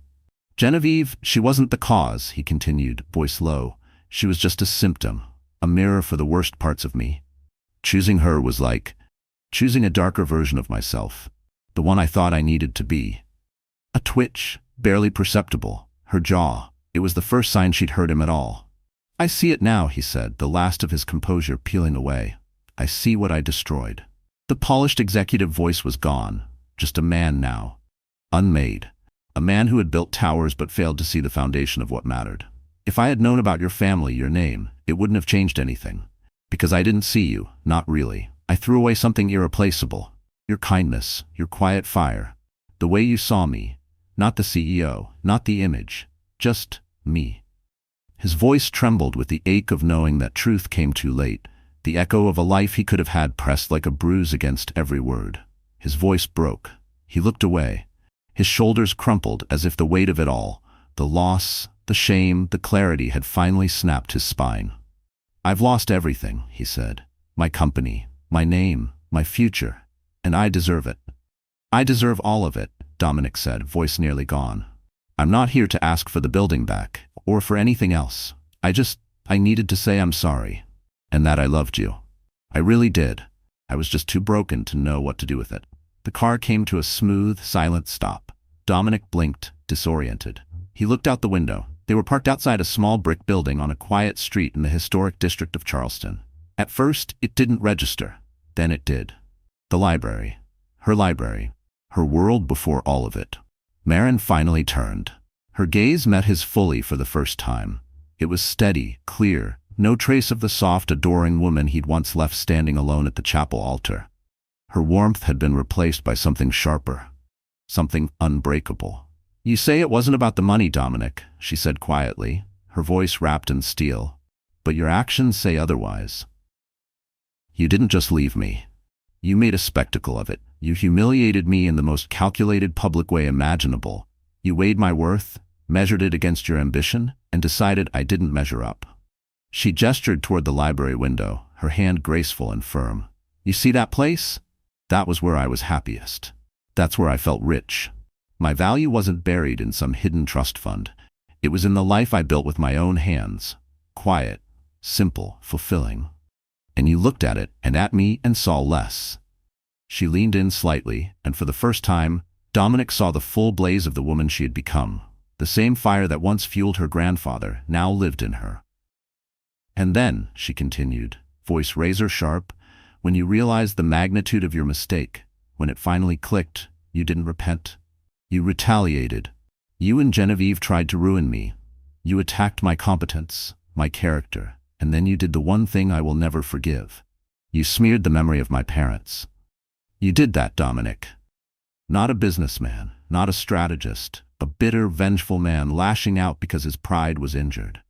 "Genevieve, she wasn't the cause," he continued, voice low. "She was just a symptom, a mirror for the worst parts of me." Choosing her was like choosing a darker version of myself, the one I thought I needed to be. A twitch, barely perceptible, her jaw. It was the first sign she'd hurt him at all. I see it now, he said, the last of his composure peeling away. I see what I destroyed. The polished executive voice was gone, just a man now. Unmade. A man who had built towers but failed to see the foundation of what mattered. If I had known about your family, your name, it wouldn't have changed anything. Because I didn't see you, not really. I threw away something irreplaceable. Your kindness, your quiet fire. The way you saw me. Not the CEO, not the image. Just me. His voice trembled with the ache of knowing that truth came too late, the echo of a life he could have had pressed like a bruise against every word. His voice broke. He looked away. His shoulders crumpled as if the weight of it all, the loss, the shame, the clarity had finally snapped his spine. I've lost everything, he said. My company, my name, my future, and I deserve it. I deserve all of it, Dominic said, voice nearly gone. I'm not here to ask for the building back, or for anything else. I needed to say I'm sorry. And that I loved you. I really did. I was just too broken to know what to do with it. The car came to a smooth, silent stop. Dominic blinked, disoriented. He looked out the window. They were parked outside a small brick building on a quiet street in the historic district of Charleston. At first, it didn't register. Then it did. The library. Her world before all of it. Marin finally turned. Her gaze met his fully for the first time. It was steady, clear, no trace of the soft, adoring woman he'd once left standing alone at the chapel altar. Her warmth had been replaced by something sharper. Something unbreakable. You say it wasn't about the money, Dominic, she said quietly, her voice wrapped in steel. But your actions say otherwise. You didn't just leave me. You made a spectacle of it. You humiliated me in the most calculated public way imaginable. You weighed my worth, measured it against your ambition, and decided I didn't measure up. She gestured toward the library window, her hand graceful and firm. You see that place? That was where I was happiest. That's where I felt rich. My value wasn't buried in some hidden trust fund. It was in the life I built with my own hands. Quiet, simple, fulfilling. And you looked at it and at me and saw less. She leaned in slightly, and for the first time, Dominic saw the full blaze of the woman she had become. The same fire that once fueled her grandfather now lived in her. And then, she continued, voice razor sharp, when you realized the magnitude of your mistake, when it finally clicked, you didn't repent. You retaliated. You and Genevieve tried to ruin me. You attacked my competence, my character, and then you did the one thing I will never forgive. You smeared the memory of my parents. You did that, Dominic. Not a businessman, not a strategist, a bitter, vengeful man lashing out because his pride was injured.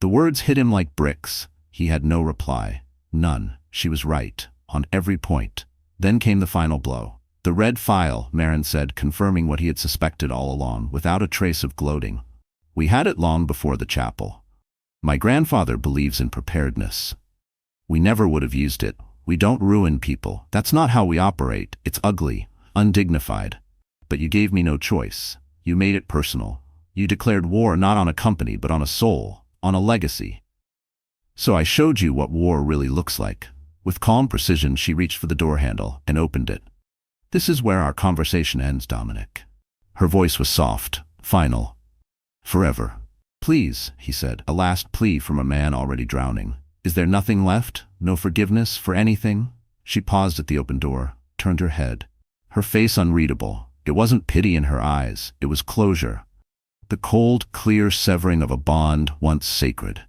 The words hit him like bricks. He had no reply. None. She was right, on every point. Then came the final blow. The red file, Marin said, confirming what he had suspected all along, without a trace of gloating. We had it long before the chapel. My grandfather believes in preparedness. We never would have used it. We don't ruin people. That's not how we operate. It's ugly, undignified. But you gave me no choice. You made it personal. You declared war not on a company, but on a soul, on a legacy. So I showed you what war really looks like. With calm precision, she reached for the door handle and opened it. This is where our conversation ends, Dominic. Her voice was soft, final. Forever. Please, he said, a last plea from a man already drowning. Is there nothing left? No forgiveness for anything? She paused at the open door, turned her head. Her face unreadable. It wasn't pity in her eyes. It was closure. The cold, clear severing of a bond once sacred.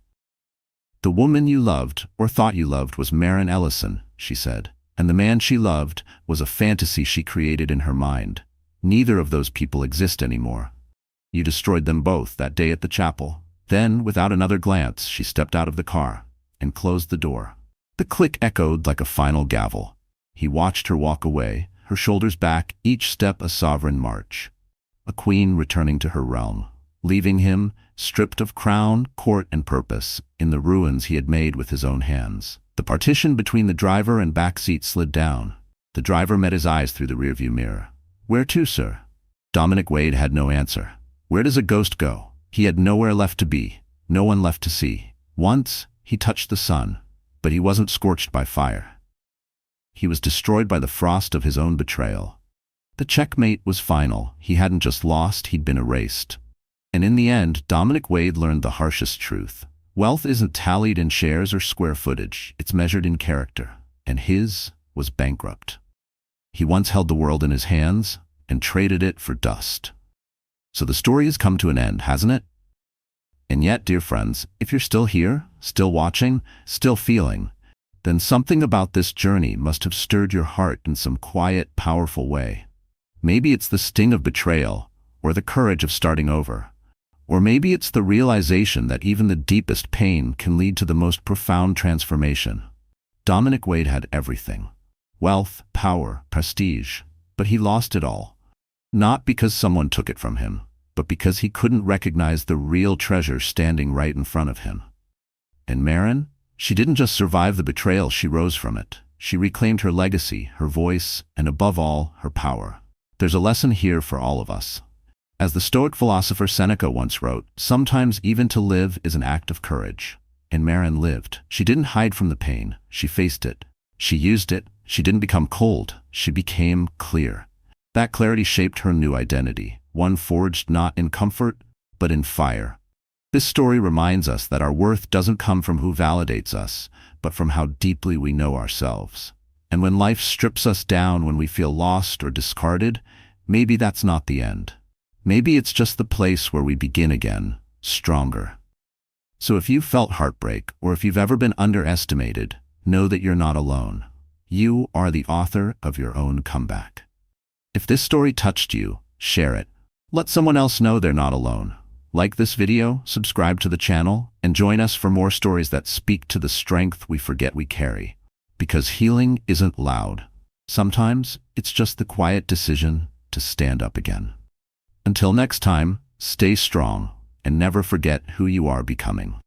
The woman you loved, or thought you loved, was Marin Ellison, she said. And the man she loved was a fantasy she created in her mind. Neither of those people exist anymore. You destroyed them both that day at the chapel. Then, without another glance, she stepped out of the car and closed the door. The click echoed like a final gavel. He watched her walk away, her shoulders back, each step a sovereign march. A queen returning to her realm, leaving him, stripped of crown, court, and purpose, in the ruins he had made with his own hands. The partition between the driver and back seat slid down. The driver met his eyes through the rearview mirror. Where to, sir? Dominic Wade had no answer. Where does a ghost go? He had nowhere left to be, no one left to see. Once, he touched the sun, but he wasn't scorched by fire. he was destroyed by the frost of his own betrayal. The checkmate was final. He hadn't just lost, he'd been erased. And in the end, Dominic Wade learned the harshest truth. Wealth isn't tallied in shares or square footage, it's measured in character. And his was bankrupt. He once held the world in his hands and traded it for dust. So the story has come to an end, hasn't it? And yet, dear friends, if you're still here, still watching, still feeling, then something about this journey must have stirred your heart in some quiet, powerful way. Maybe it's the sting of betrayal, or the courage of starting over. Or maybe it's the realization that even the deepest pain can lead to the most profound transformation. Dominic Wade had everything. Wealth, power, prestige. But he lost it all. Not because someone took it from him, but because he couldn't recognize the real treasure standing right in front of him. And Marin? She didn't just survive the betrayal, she rose from it. She reclaimed her legacy, her voice, and above all, her power. There's a lesson here for all of us. As the Stoic philosopher Seneca once wrote, sometimes even to live is an act of courage. And Marin lived. She didn't hide from the pain. She faced it. She used it. She didn't become cold. She became clear. That clarity shaped her new identity, one forged not in comfort, but in fire. This story reminds us that our worth doesn't come from who validates us, but from how deeply we know ourselves. And when life strips us down, when we feel lost or discarded, maybe that's not the end. Maybe it's just the place where we begin again, stronger. So if you've felt heartbreak, or if you've ever been underestimated, know that you're not alone. You are the author of your own comeback. If this story touched you, share it. Let someone else know they're not alone. Like this video, subscribe to the channel, and join us for more stories that speak to the strength we forget we carry. Because healing isn't loud. Sometimes it's just the quiet decision to stand up again. Until next time, stay strong and never forget who you are becoming.